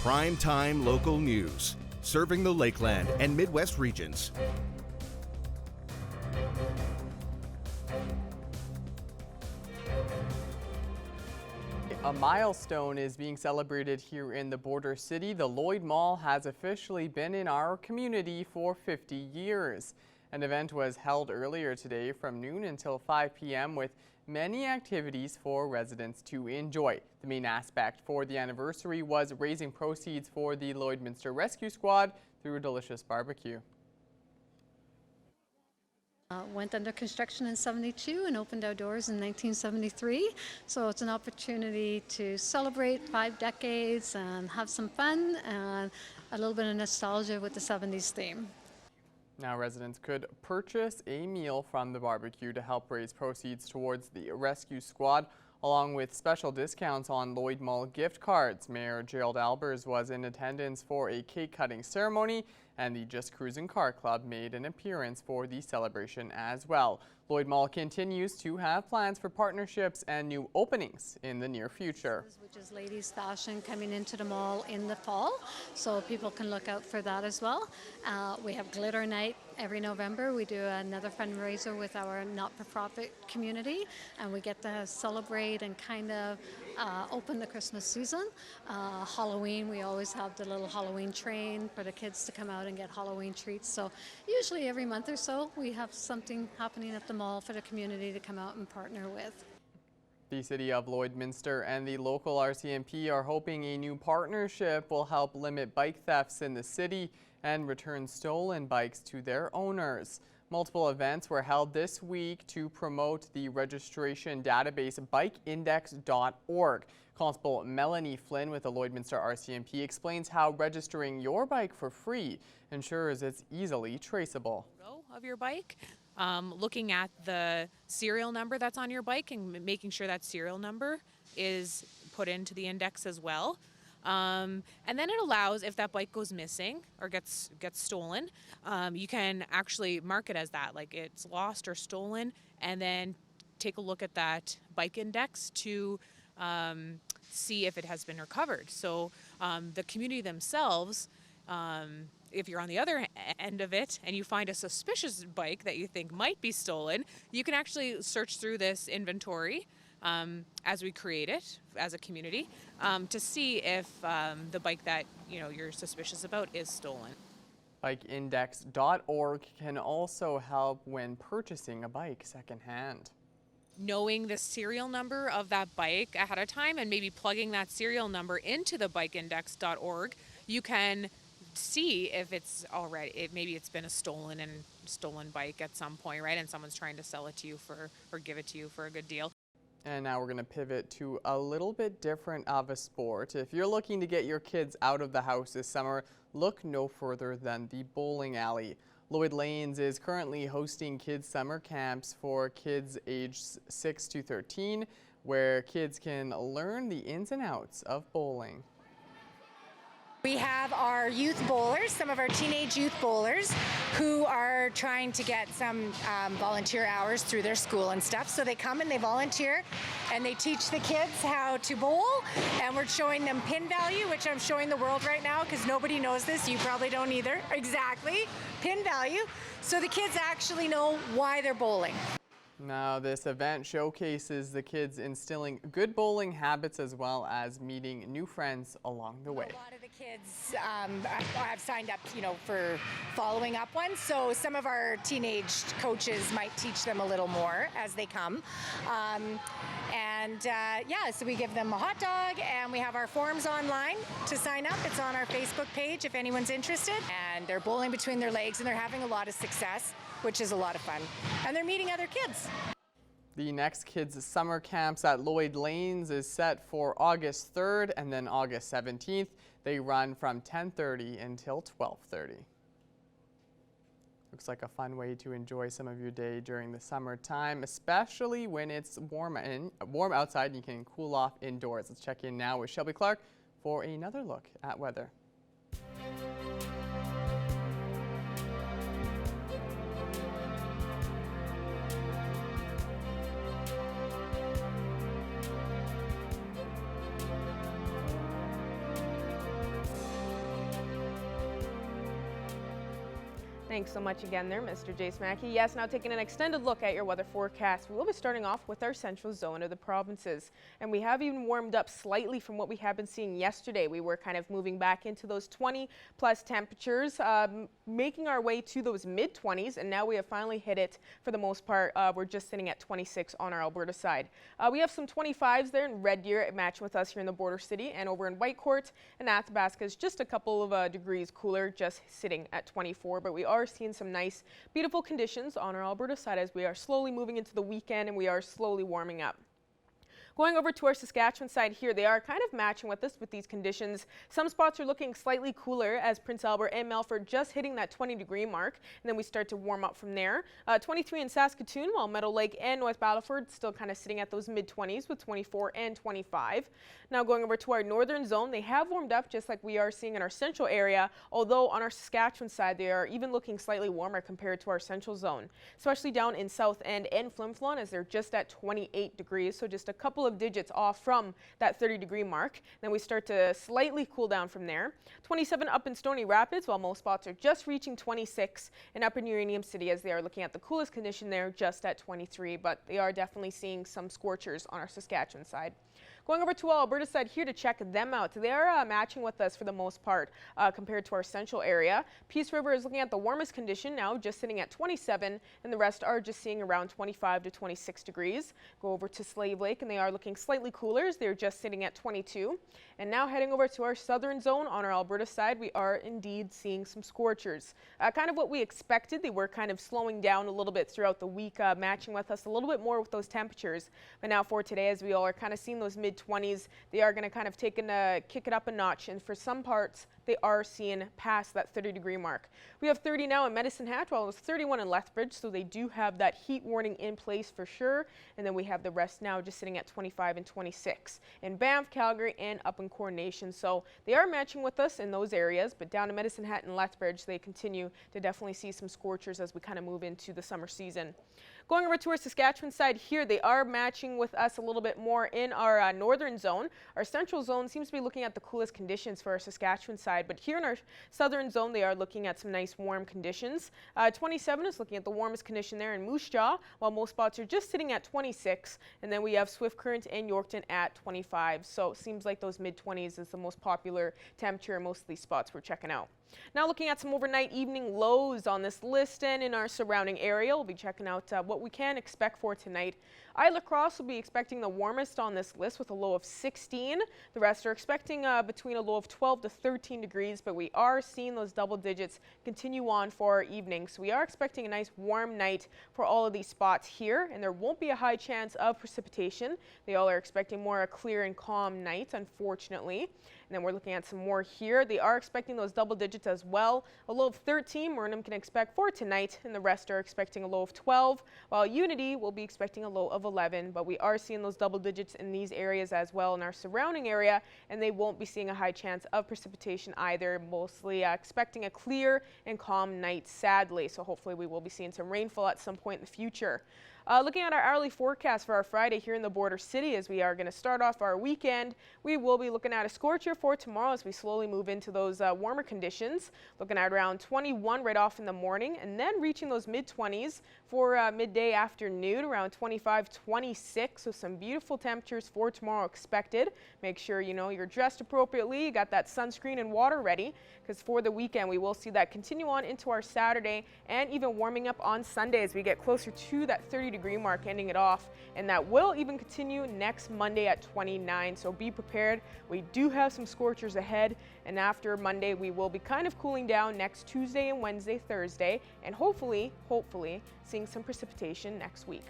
Prime-time local news, serving the Lakeland and Midwest regions. A milestone is being celebrated here in the border city. The Lloyd Mall has officially been in our community for 50 years. An event was held earlier today from noon until 5 p.m. with many activities for residents to enjoy. The main aspect for the anniversary was raising proceeds for the LLOYDMINSTER Rescue Squad through a delicious barbecue. Went under construction in '72 and opened our doors in 1973. So it's an opportunity to celebrate 5 decades and have some fun and a little bit of nostalgia with the '70s theme. Now residents could purchase a meal from the barbecue to help raise proceeds towards the rescue squad, along with special discounts on Lloyd Mall gift cards. Mayor Gerald Albers was in attendance for a cake cutting ceremony, and the Just Cruising Car Club made an appearance for the celebration as well. Lloyd Mall continues to have plans for partnerships and new openings in the near future. Which is ladies fashion coming into the mall in the fall, so people can look out for that as well. We have glitter night every November. We do another fundraiser with our not-for-profit community, and we get to celebrate and kind of open the Christmas season. Halloween, we always have the little Halloween train for the kids to come out and get Halloween treats. So usually every month or so we have something happening at the mall for the community to come out and partner with. The City of Lloydminster and the local RCMP are hoping a new partnership will help limit bike thefts in the city and return stolen bikes to their owners. Multiple events were held this week to promote the registration database bikeindex.org. Constable Melanie Flynn with the Lloydminster RCMP explains how registering your bike for free ensures it's easily traceable. Of your bike, looking at the serial number that's on your bike and making sure that serial number is put into the index as well. And then it allows, if that bike goes missing or gets stolen, you can actually mark it as that, like it's lost or stolen, and then take a look at that bike index to see if it has been recovered. So the community themselves, if you're on the other end of it and you find a suspicious bike that you think might be stolen, you can actually search through this inventory as we create it as a community to see if the bike that you're suspicious about is stolen. Bikeindex.org can also help when purchasing a bike secondhand. Knowing the serial number of that bike ahead of time and maybe plugging that serial number into the bikeindex.org, you can see if it's already, maybe it's been a stolen bike at some point, right? And someone's trying to sell it to you or give it to you for a good deal. And now we're going to pivot to a little bit different of a sport. If you're looking to get your kids out of the house this summer, look no further than the bowling alley. Lloyd Lanes is currently hosting kids summer camps for kids aged 6 to 13, where kids can learn the ins and outs of bowling. We have our youth bowlers, some of our teenage youth bowlers, who are trying to get some volunteer hours through their school and stuff. So they come and they volunteer and they teach the kids how to bowl, and we're showing them pin value, which I'm showing the world right now because nobody knows this. You probably don't either. Exactly. Pin value. So the kids actually know why they're bowling. Now, this event showcases the kids instilling good bowling habits as well as meeting new friends along the way. A lot of the kids have signed up, for following up ones. So some of our teenage coaches might teach them a little more as they come. So we give them a hot dog, and we have our forms online to sign up. It's on our Facebook page if anyone's interested. And they're bowling between their legs, and they're having a lot of success, which is a lot of fun. And they're meeting other kids. The next kids' summer camps at Lloyd Lanes is set for August 3rd and then August 17th. They run from 10:30 until 12:30. Looks like a fun way to enjoy some of your day during the summertime, especially when it's warm outside and you can cool off indoors. Let's check in now with Shelby Clark for another look at weather. Thanks so much again there, Mr. Jace Mackey. Yes, now taking an extended look at your weather forecast, we will be starting off with our central zone of the provinces. And we have even warmed up slightly from what we have been seeing yesterday. We were kind of moving back into those 20-plus temperatures, making our way to those mid-20s, and now we have finally hit it for the most part. We're just sitting at 26 on our Alberta side. We have some 25s there in Red Deer matching with us here in the border city, and over in Whitecourt and Athabasca is just a couple of degrees cooler, just sitting at 24, but we are seeing some nice, beautiful conditions on our Alberta side as we are slowly moving into the weekend and we are slowly warming up. Going over to our Saskatchewan side here, they are kind of matching with us with these conditions. Some spots are looking slightly cooler as Prince Albert and Melfort just hitting that 20-degree mark, and then we start to warm up from there. 23 in Saskatoon, while Meadow Lake and North Battleford still kind of sitting at those mid-20s with 24 and 25. Now going over to our northern zone, they have warmed up just like we are seeing in our central area, although on our Saskatchewan side, they are even looking slightly warmer compared to our central zone, especially down in South End and Flin Flon as they're just at 28 degrees, so just a couple of digits off from that 30-degree mark. Then we start to slightly cool down from there. 27 up in Stony Rapids, while most spots are just reaching 26, and up in Uranium City as they are looking at the coolest condition there just at 23, but they are definitely seeing some scorchers on our Saskatchewan side. Going over to our Alberta side here to check them out. They are matching with us for the most part compared to our central area. Peace River is looking at the warmest condition now, just sitting at 27, and the rest are just seeing around 25 to 26 degrees. Go over to Slave Lake, and they are looking slightly cooler as they're just sitting at 22. And now heading over to our southern zone on our Alberta side, we are indeed seeing some scorchers. Kind of what we expected. They were kind of slowing down a little bit throughout the week, matching with us a little bit more with those temperatures. But now for today, as we all are kind of seeing those mid-20s, they are going to kind of kick it up a notch, and for some parts they are seeing past that 30-degree mark. We have 30 now in Medicine Hat, while it was 31 in Lethbridge, so they do have that heat warning in place for sure. And then we have the rest now just sitting at 25 and 26 in Banff, Calgary, and up in Coronation. So they are matching with us in those areas, but down in Medicine Hat and Lethbridge, they continue to definitely see some scorchers as we kind of move into the summer season. Going over to our Saskatchewan side here, they are matching with us a little bit more in our northern zone. Our central zone seems to be looking at the coolest conditions for our Saskatchewan side, but here in our southern zone, they are looking at some nice warm conditions. 27 is looking at the warmest condition there in Moose Jaw, while most spots are just sitting at 26, and then we have Swift Current and Yorkton at 25. So it seems like those mid-20s is the most popular temperature in most of these spots we're checking out. Now looking at some overnight evening lows on this list and in our surrounding area, we'll be checking out what we can expect for tonight. Isla Crosse will be expecting the warmest on this list with a low of 16. The rest are expecting between a low of 12 to 13 degrees, but we are seeing those double digits continue on for our evening. So we are expecting a nice warm night for all of these spots here, and there won't be a high chance of precipitation. They all are expecting more a clear and calm night, unfortunately. And then we're looking at some more here. They are expecting those double digits as well. A low of 13, Burnham can expect for tonight, and the rest are expecting a low of 12, while Unity will be expecting a low of 11. But we are seeing those double digits in these areas as well in our surrounding area, and they won't be seeing a high chance of precipitation either. Mostly expecting a clear and calm night, sadly. So hopefully we will be seeing some rainfall at some point in the future. Looking at our hourly forecast for our Friday here in the border city, as we are going to start off our weekend, we will be looking at a scorcher for tomorrow as we slowly move into those warmer conditions. Looking at around 21 right off in the morning, and then reaching those mid-20s for midday afternoon, around 25, 26. So some beautiful temperatures for tomorrow expected. Make sure you know you're dressed appropriately, you got that sunscreen and water ready, because for the weekend we will see that continue on into our Saturday and even warming up on Sunday as we get closer to that 30-degree mark, ending it off, and that will even continue next Monday at 29. So be prepared. We do have some scorchers ahead, and after Monday we will be kind of cooling down next Tuesday and Wednesday, Thursday, and hopefully seeing some precipitation next week.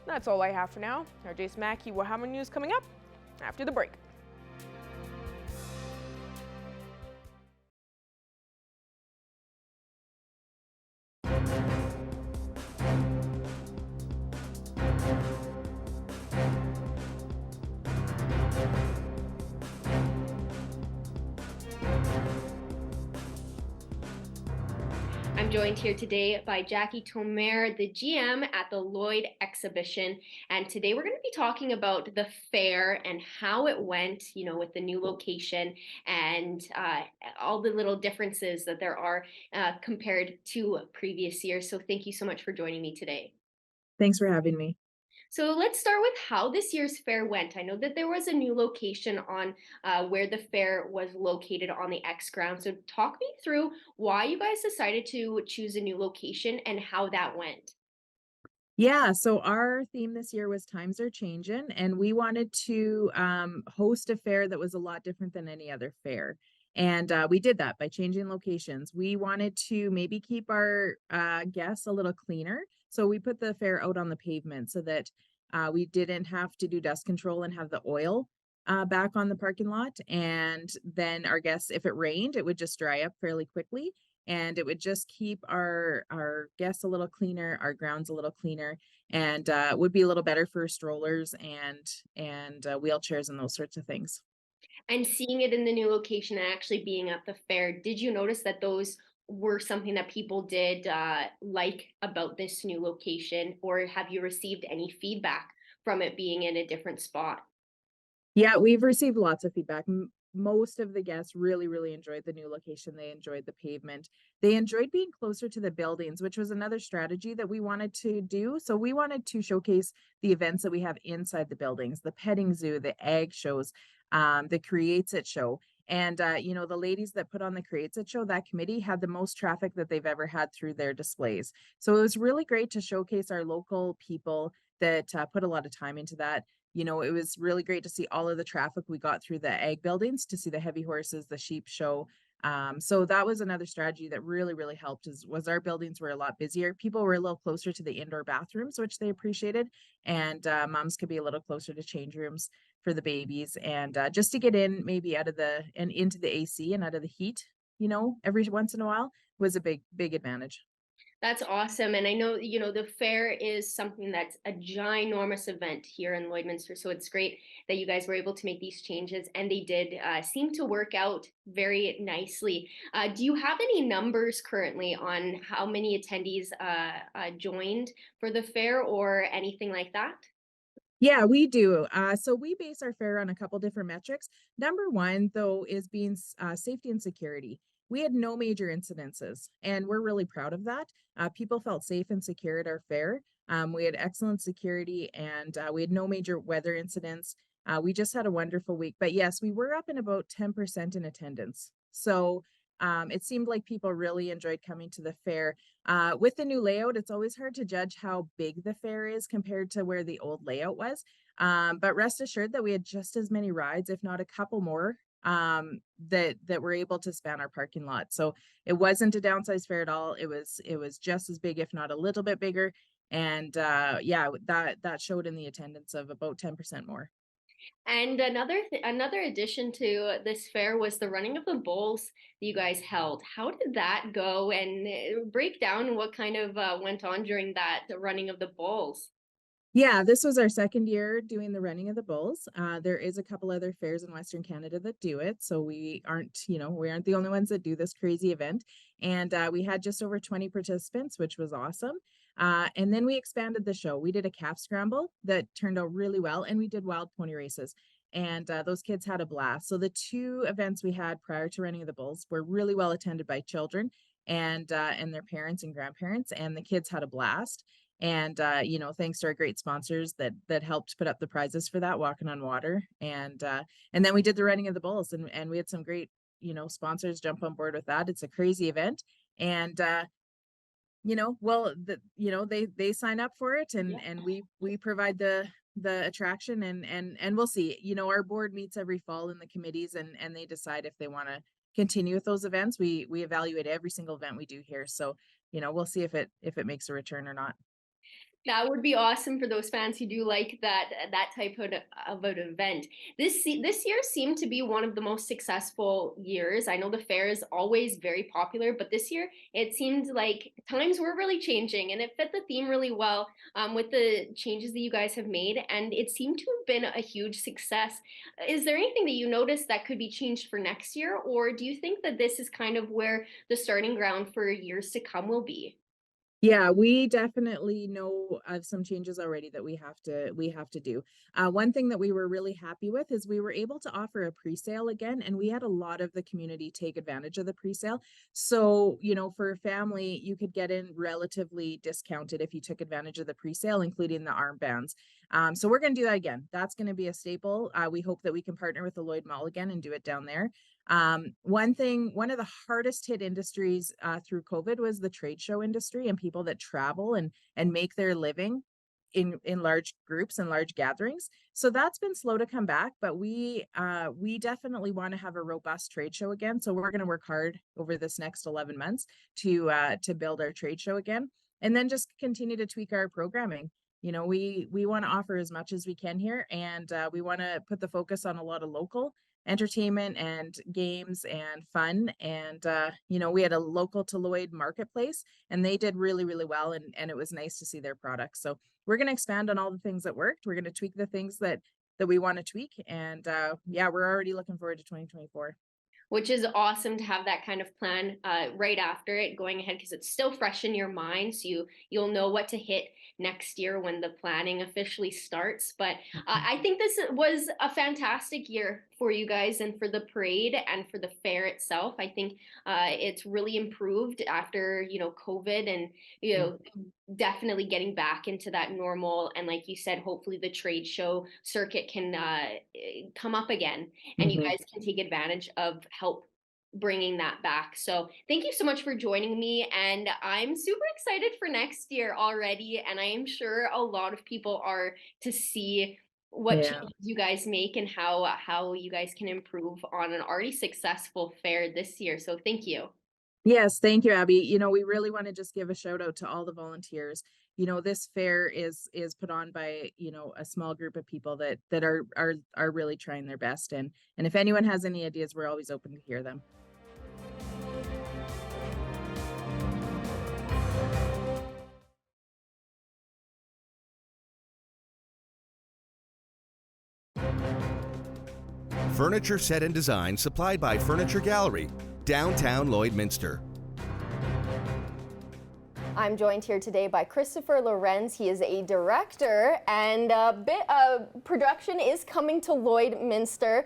That's all I have for now. Our Jace Mackey will have more news coming up after the break. joined here today by Jackie Tomer, the GM at the Lloyd exhibition. And today we're going to be talking about the fair and how it went, with the new location and all the little differences that there are compared to previous years. So thank you so much for joining me today. Thanks for having me. So let's start with how this year's fair went. I know that there was a new location on where the fair was located on the X ground. So talk me through why you guys decided to choose a new location and how that went. Yeah, so our theme this year was Times Are Changing, and we wanted to host a fair that was a lot different than any other fair. And we did that by changing locations. We wanted to maybe keep our guests a little cleaner. So we put the fair out on the pavement so that we didn't have to do dust control and have the oil back on the parking lot. And then our guests, if it rained, it would just dry up fairly quickly. And it would just keep our guests a little cleaner, our grounds a little cleaner, and would be a little better for strollers and wheelchairs and those sorts of things. And seeing it in the new location and actually being at the fair, did you notice that those were something that people did like about this new location, or have you received any feedback from it being in a different spot? Yeah, we've received lots of feedback. Most of the guests really, really enjoyed the new location. They enjoyed the pavement. They enjoyed being closer to the buildings, which was another strategy that we wanted to do. So we wanted to showcase the events that we have inside the buildings, the petting zoo, the ag shows, the Creates It show. And the ladies that put on the Creates It show, that committee had the most traffic that they've ever had through their displays. So it was really great to showcase our local people that put a lot of time into that. It was really great to see all of the traffic we got through the ag buildings, to see the heavy horses, the sheep show. So that was another strategy that really, really helped, was our buildings were a lot busier. People were a little closer to the indoor bathrooms, which they appreciated. And moms could be a little closer to change rooms for the babies, and just to get in maybe into the AC and out of the heat, every once in a while, was a big, big advantage. That's awesome. And I know, the fair is something that's a ginormous event here in Lloydminster. So it's great that you guys were able to make these changes, and they did seem to work out very nicely. Do you have any numbers currently on how many attendees joined for the fair or anything like that? Yeah, we do. So we base our fair on a couple different metrics. Number one, though, is being safety and security. We had no major incidences, and we're really proud of that. People felt safe and secure at our fair. We had excellent security, and we had no major weather incidents. We just had a wonderful week. But yes, we were up in about 10% in attendance. So it seemed like people really enjoyed coming to the fair. With the new layout, it's always hard to judge how big the fair is compared to where the old layout was. But rest assured that we had just as many rides, if not a couple more, that were able to span our parking lot. So it wasn't a downsized fair at all. It was just as big, if not a little bit bigger. And yeah, that showed in the attendance of about 10% more. And another addition to this fair was the running of the bulls that you guys held. How did that go? And break down what kind of went on during the running of the bulls. Yeah, this was our second year doing the running of the bulls. There is a couple other fairs in Western Canada that do it, so we aren't the only ones that do this crazy event. And we had just over 20 participants, which was awesome. And then we expanded the show. We did a calf scramble that turned out really well, and we did wild pony races. And those kids had a blast. So the two events we had prior to running of the bulls were really well attended by children and their parents and grandparents, and the kids had a blast. And thanks to our great sponsors that helped put up the prizes for that, Walking on Water, and then we did the running of the bulls, and we had some great sponsors jump on board with that. It's a crazy event, and they sign up for it, and we provide the attraction, and we'll see. Our board meets every fall in the committees, and they decide if they want to continue with those events. We evaluate every single event we do here, so we'll see if it makes a return or not. That would be awesome for those fans who do like that type of an event. This year seemed to be one of the most successful years. I know the fair is always very popular, but this year it seemed like times were really changing, and it fit the theme really well with the changes that you guys have made, and it seemed to have been a huge success. Is there anything that you noticed that could be changed for next year, or do you think that this is kind of where the starting ground for years to come will be? Yeah, we definitely know of some changes already that we have to do. One thing that we were really happy with is we were able to offer a pre-sale again, and we had a lot of the community take advantage of the pre-sale. So, you know, for a family, you could get in relatively discounted if you took advantage of the pre-sale, including the armbands. So we're going to do that again. That's going to be a staple. We hope that we can partner with the Lloyd Mall again and do it down there. One of the hardest hit industries through COVID was the trade show industry and people that travel and make their living in large groups and large gatherings. So that's been slow to come back, but we definitely want to have a robust trade show again. So we're going to work hard over this next 11 months to build our trade show again, and then just continue to tweak our programming. You know, we want to offer as much as we can here, and we want to put the focus on a lot of local entertainment and games and fun. And you know, we had a local to Lloyd marketplace, and they did really, really well, and it was nice to see their products. So we're going to expand on all the things that worked. We're going to tweak the things that we want to tweak, and yeah, we're already looking forward to 2024. Which is awesome to have that kind of plan right after it going ahead, because it's still fresh in your mind, so you'll know what to hit next year when the planning officially starts. But I think this was a fantastic year for you guys and for the parade and for the fair itself. I think it's really improved after, you know, COVID, and, you know, definitely getting back into that normal. And like you said, hopefully the trade show circuit can come up again, and you guys can take advantage of help bringing that back. So thank you so much for joining me, and I'm super excited for next year already, and I am sure a lot of people are, to see what Yeah. changes you guys make and how you guys can improve on an already successful fair this year. So thank you. Yes, thank you, Abby. You know, we really want to just give a shout out to all the volunteers. You know, this fair is put on by, you know, a small group of people that are really trying their best. And if anyone has any ideas, we're always open to hear them. Furniture set and design supplied by Furniture Gallery, downtown Lloydminster. I'm joined here today by Christopher Lorenz. He is a director, and a bit of production is coming to Lloydminster.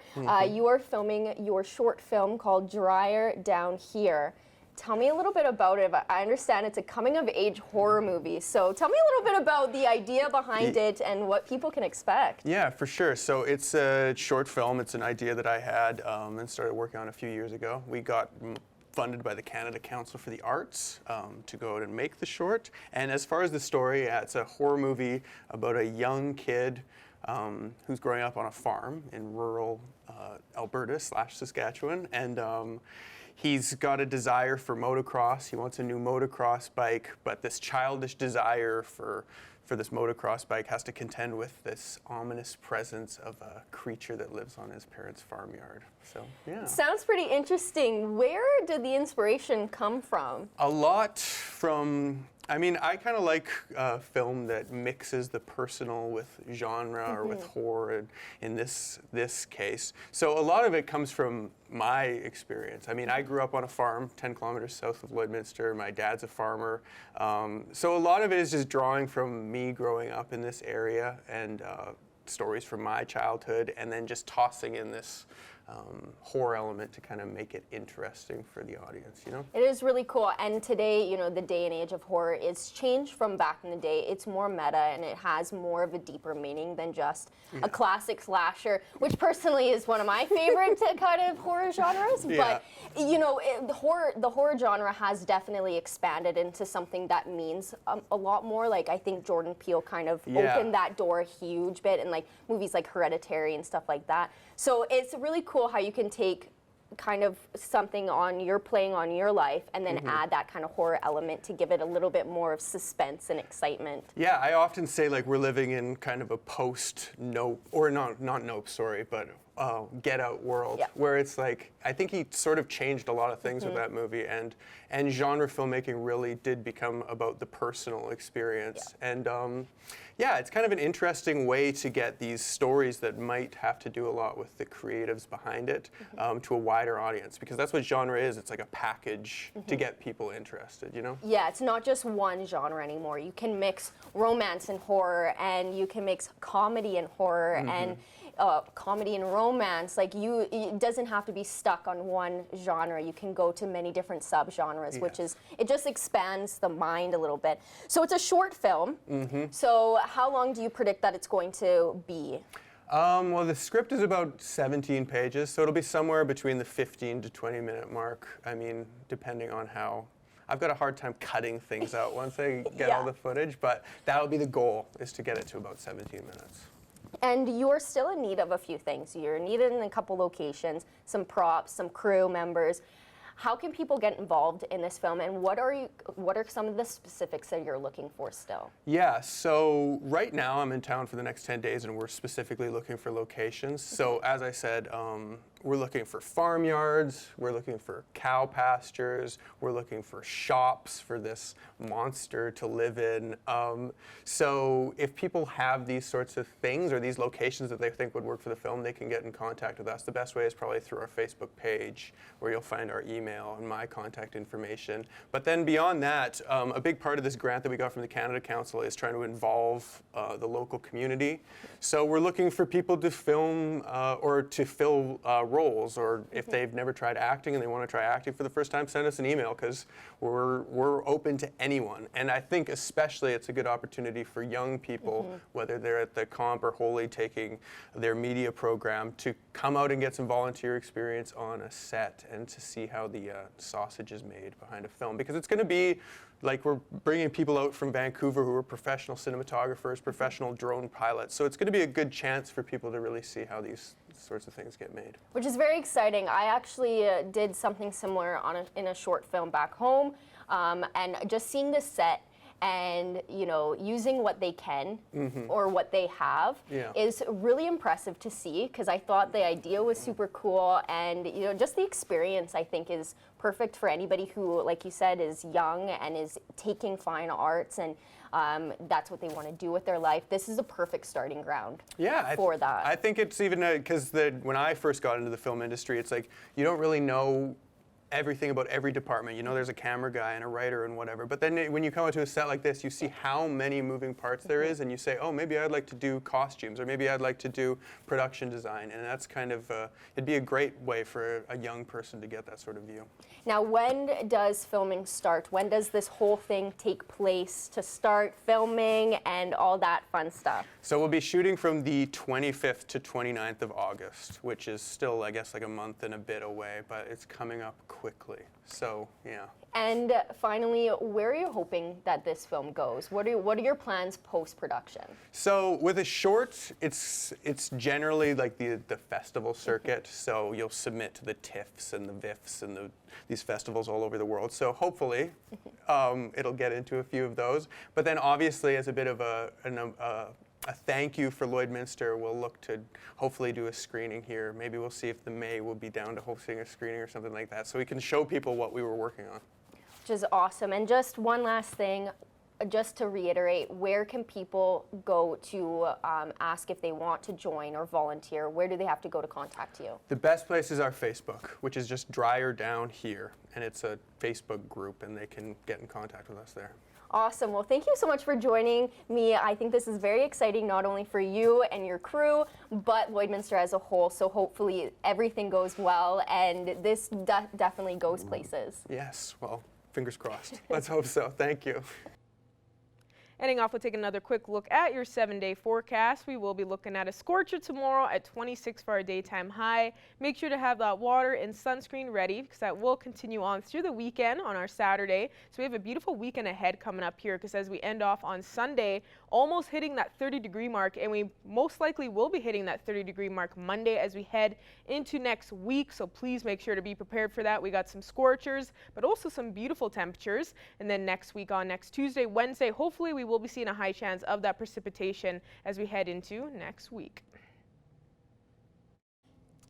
You are filming your short film called Dryer Down Here. Tell me a little bit about it. I understand it's a coming-of-age horror movie, so tell me a little bit about the idea behind it and what people can expect. Yeah, for sure. So it's a short film. It's an idea that I had and started working on a few years ago. We got funded by the Canada Council for the Arts to go out and make the short. And as far as the story, it's a horror movie about a young kid who's growing up on a farm in rural Alberta / Saskatchewan. And he's got a desire for motocross. He wants a new motocross bike, but this childish desire for this motocross bike has to contend with this ominous presence of a creature that lives on his parents' farmyard. So, yeah. Sounds pretty interesting. Where did the inspiration come from? A lot from, I mean, I kind of like film that mixes the personal with genre or with horror in this case. So a lot of it comes from my experience. I mean, I grew up on a farm 10 kilometers south of Lloydminster. My dad's a farmer. So a lot of it is just drawing from me growing up in this area and stories from my childhood, and then just tossing in this horror element to kind of make it interesting for the audience, you know? It is really cool, and today, you know, the day and age of horror is changed from back in the day. It's more meta, and it has more of a deeper meaning than just a classic slasher, which personally is one of my favorite kind of horror genres. Yeah. But, you know, the horror genre has definitely expanded into something that means a lot more. Like, I think Jordan Peele kind of opened that door a huge bit, and like movies like Hereditary and stuff like that. So it's really cool how you can take kind of something you're playing on your life, and then add that kind of horror element to give it a little bit more of suspense and excitement. Yeah, I often say like we're living in kind of a post-Nope, or not Nope, sorry, but Get Out world, where it's like, I think he sort of changed a lot of things with that movie, and genre filmmaking really did become about the personal experience. And yeah, it's kind of an interesting way to get these stories that might have to do a lot with the creatives behind it to a wider audience, because that's what genre is. It's like a package to get people interested, you know? Yeah, it's not just one genre anymore. You can mix romance and horror, and you can mix comedy and horror, and comedy and romance. Like it doesn't have to be stuck on one genre. You can go to many different subgenres, which is, it just expands the mind a little bit. So it's a short film. So how long do you predict that it's going to be? Well, the script is about 17 pages, so it'll be somewhere between the 15 to 20 minute mark. I mean, depending on how. I've got a hard time cutting things out once I get all the footage, but that'll be the goal, is to get it to about 17 minutes. And you're still in need of a few things. You're needed in a couple locations, some props, some crew members. How can people get involved in this film, and what are some of the specifics that you're looking for still? Yeah, so right now I'm in town for the next 10 days, and we're specifically looking for locations. So as I said, we're looking for farmyards, we're looking for cow pastures, we're looking for shops for this monster to live in. So if people have these sorts of things or these locations that they think would work for the film, they can get in contact with us. The best way is probably through our Facebook page, where you'll find our email and my contact information. But then beyond that, a big part of this grant that we got from the Canada Council is trying to involve the local community. So we're looking for people to film or to fill roles, or if they've never tried acting and they want to try acting for the first time, send us an email, because we're open to anyone. And I think especially it's a good opportunity for young people, whether they're at the Comp or Holy taking their media program, to come out and get some volunteer experience on a set and to see how the sausage is made behind a film. Because it's going to be like we're bringing people out from Vancouver who are professional cinematographers, professional drone pilots. So it's going to be a good chance for people to really see how these sorts of things get made. Which is very exciting. I actually did something similar in a short film back home, and just seeing the set and using what they can or what they have is really impressive to see, because I thought the idea was super cool, and just the experience I think is perfect for anybody who, like you said, is young and is taking fine arts, and that's what they want to do with their life. This is a perfect starting ground for that. I think it's even because when I first got into the film industry, it's like you don't really know everything about every department. There's a camera guy and a writer and whatever. But then when you come to a set like this, you see how many moving parts there is, and you say, oh, maybe I'd like to do costumes, or maybe I'd like to do production design. And that's kind of, it'd be a great way for a young person to get that sort of view. Now, when does filming start? When does this whole thing take place to start filming and all that fun stuff? So we'll be shooting from the 25th to 29th of August, which is still, I guess, like a month and a bit away, but it's coming up quickly. So, yeah. And finally, where are you hoping that this film goes? What are your plans post-production? So with a short, it's generally like the festival circuit. So you'll submit to the TIFFs and the VIFFs and these festivals all over the world. So hopefully it'll get into a few of those. But then obviously, as a bit of a thank you for Lloydminster, we'll look to hopefully do a screening here. Maybe we'll see if the May will be down to hosting a screening or something like that, so we can show people what we were working on. Which is awesome. And just one last thing, just to reiterate, where can people go to ask if they want to join or volunteer? Where do they have to go to contact you? The best place is our Facebook, which is just Dryer Down Here, and it's a Facebook group, and they can get in contact with us there. Awesome. Well, thank you so much for joining me. I think this is very exciting, not only for you and your crew, but Lloydminster as a whole. So hopefully everything goes well, and this definitely goes places. Yes. Well, fingers crossed. Let's hope so. Thank you. Ending off with taking another quick look at your 7-day forecast. We will be looking at a scorcher tomorrow at 26 for our daytime high. Make sure to have that water and sunscreen ready because that will continue on through the weekend on our Saturday. So we have a beautiful weekend ahead coming up here because as we end off on Sunday, almost hitting that 30-degree mark, and we most likely will be hitting that 30-degree mark Monday as we head into next week. So please make sure to be prepared for that. We got some scorchers, but also some beautiful temperatures. And then next week on next Tuesday, Wednesday, hopefully we will be seeing a high chance of that precipitation as we head into next week.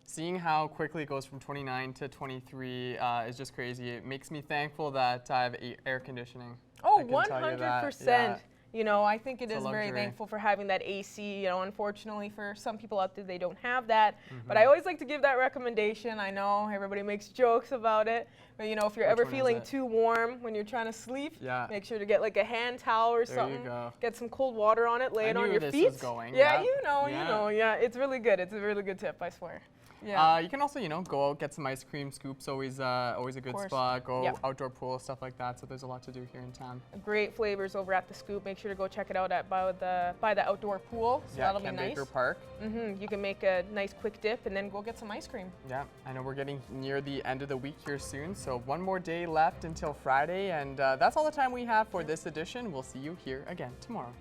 Seeing how quickly it goes from 29 to 23 is just crazy. It makes me thankful that I have air conditioning. Oh, I can tell you that. 100%. Yeah. You know, I think it It's a is very luxury. thankful for having that AC. You know, unfortunately for some people out there, they don't have that. But I always like to give that recommendation. I know everybody makes jokes about it. But, you know, if you're Which ever one is feeling it? too warm when you're trying to sleep, Yeah. make sure to get like a hand towel or There something. you go. Get some cold water on it, lay I it on knew your this feet. was going. Yeah, Yep. you know, Yeah. yeah. It's really good. It's a really good tip, I swear. Yeah. You can also, you know, go out, get some ice cream scoops. Always a good course. spot. Go Yep. outdoor pool, stuff like that. So there's a lot to do here in town. Great flavors over at the Scoop. Make sure to go check it out at by the outdoor pool. So Yeah, that'll be Ken nice. Baker Park. You can make a nice quick dip and then go get some ice cream. Yeah, I know we're getting near the end of the week here soon, so one more day left until Friday, and that's all the time we have for this edition. We'll see you here again tomorrow.